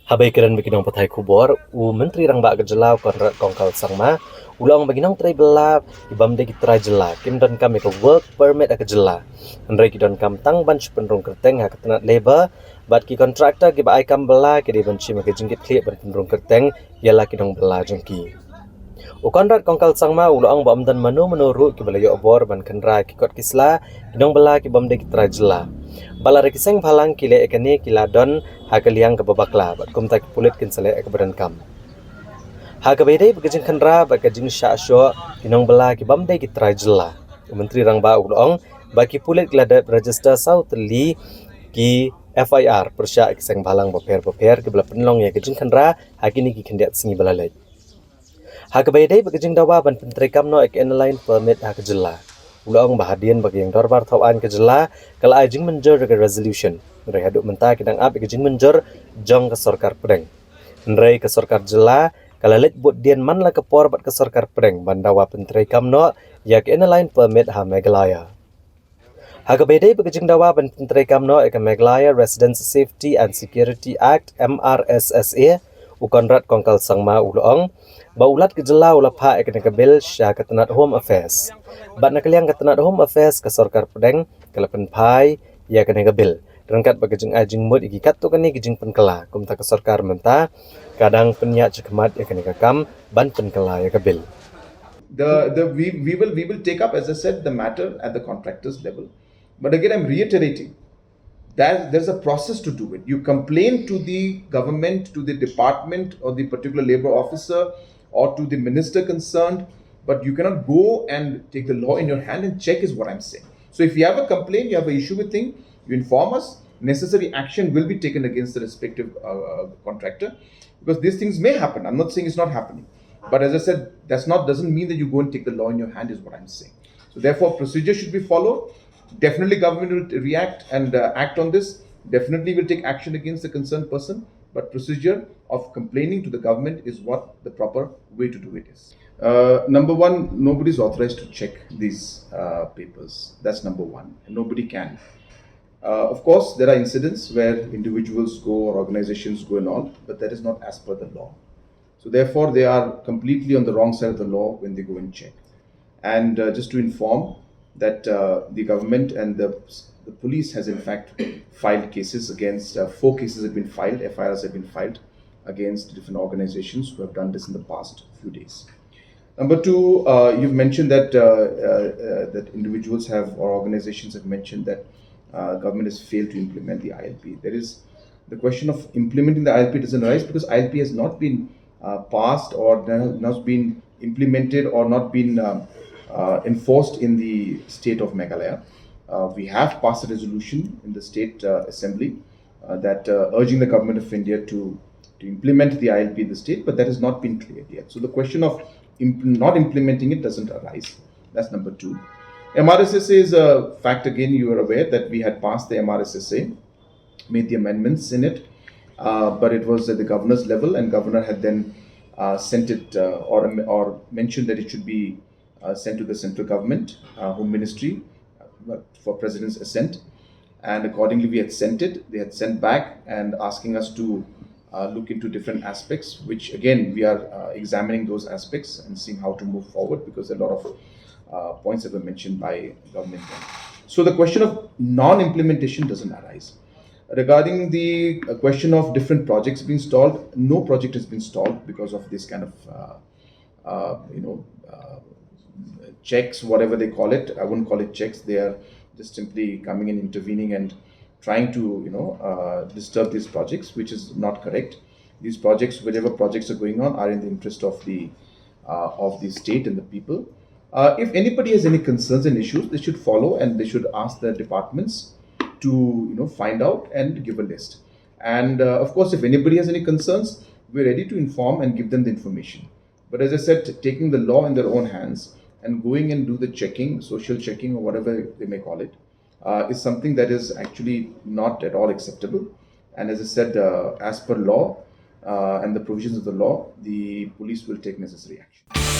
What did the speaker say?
Habaikiran bikinong patay kubor, Myntri Rangbah kejelau Conrad kongkal Sangma, ulang baginong Trei belap, ibam de Trei jela, kim Donkam ika work permit aka jela. Henry ki Donkam tang banch penrung kerteng hak tenat labor, bat ki kontraktor ki ba aikam bela ki di benci maka jengkit kliak ban penrung kerteng, ialah ki dong bela jengki. Conrad kongkal Sangma ulang bam dan manu ki belayo obor ban kendra ki kot kisla, ki dong bela ki bam de Trei jela. Bala rekiseng phalang kile ekani kila don hakaliang ke babakla bat kum tak pulit kin sale ek badan kam hakabede bekajing khandra bakajing sha sho kinong bala ki bamde ki trajla menteri Rangbah ulong baki pulit glada register south li ki FIR persya ekiseng phalang boper ki bala penlong ya kajing khandra hakini ki khendiat singi bala lej hakabede bekajing dawa ban pentri kam no ek line permit hakajla ulang bahadian bagi yang dorbar thawan ke jela kala ajing menjur ke resolution nrai haduk menta kidang ap ke jing menjur jong ke sarkar pedeng nrai ke sarkar jela kala let bot dian man la ke por bat ke sarkar pedeng bandawa pentri kamno ya ke line permit ha Meghalaya Hakabede bekejing dawa ban pentri kamno ek Meghalaya Residence Safety and Security Act MRSSA Conrad kongkal Sangma ulong baulat ke jela ula pha ek ne bil sya ketenat Home Affairs bat nakaliang ketenat Home Affairs ke sarkar pedeng kala penpai ya kene bil rangkat bekejing ajing mud iki kat tu kani gejing penkala kum ta ke sarkar menta kadang penya cekmat ya kene kam ban penkala ya bil We will take up, as I said, the matter at the contractors level. But again, I'm reiterating that there's a process to do it. You complain to the government, to the department or the particular labor officer or to the minister concerned, but you cannot go and take the law in your hand and check is what I'm saying. So if you have a complaint, you have an issue with thing, you inform us, necessary action will be taken against the respective contractor, because these things may happen. I'm not saying it's not happening. But as I said, doesn't mean that you go and take the law in your hand is what I'm saying. So therefore, procedure should be followed. Definitely government will react and act on this. Definitely will take action against the concerned person. But procedure of complaining to the government is what the proper way to do it is. Number one, nobody is authorized to check these papers. That's number one. Nobody can. Of course, there are incidents where individuals go or organizations go and all, but that is not as per the law. So therefore, they are completely on the wrong side of the law when they go and check. And just to inform that the government and the police has in fact filed cases against, 4 cases have been filed, FIRs have been filed against different organizations who have done this in the past few days. Number 2, you've mentioned that that individuals have or organizations have mentioned that government has failed to implement the ILP. There is the question of implementing the ILP doesn't arise because ILP has not been passed or not been implemented or not been enforced in the state of Meghalaya. We have passed a resolution in the state assembly that urging the government of India to implement the ILP in the state, but that has not been cleared yet. So the question of not implementing it doesn't arise. That's number 2. MRSSA is a fact. Again, you are aware that we had passed the MRSSA, made the amendments in it, but it was at the governor's level, and governor had then sent it or mentioned that it should be sent to the central government, Home Ministry, for President's assent. And accordingly, we had sent it. They had sent back and asking us to look into different aspects, which again, we are examining those aspects and seeing how to move forward, because a lot of points that were mentioned by government. So the question of non-implementation doesn't arise. Regarding the question of different projects being stalled, no project has been stalled because of this kind of checks, whatever they call it. I wouldn't call it checks. They are just simply coming and intervening and trying to disturb these projects, which is not correct. These projects, whatever projects are going on, are in the interest of the state and the people. If anybody has any concerns and issues, they should follow and they should ask their departments to find out and give a list. And of course, if anybody has any concerns, we're ready to inform and give them the information. But as I said, taking the law in their own hands and going and do the checking, social checking or whatever they may call it, is something that is actually not at all acceptable. And as I said, as per law and the provisions of the law, the police will take necessary action.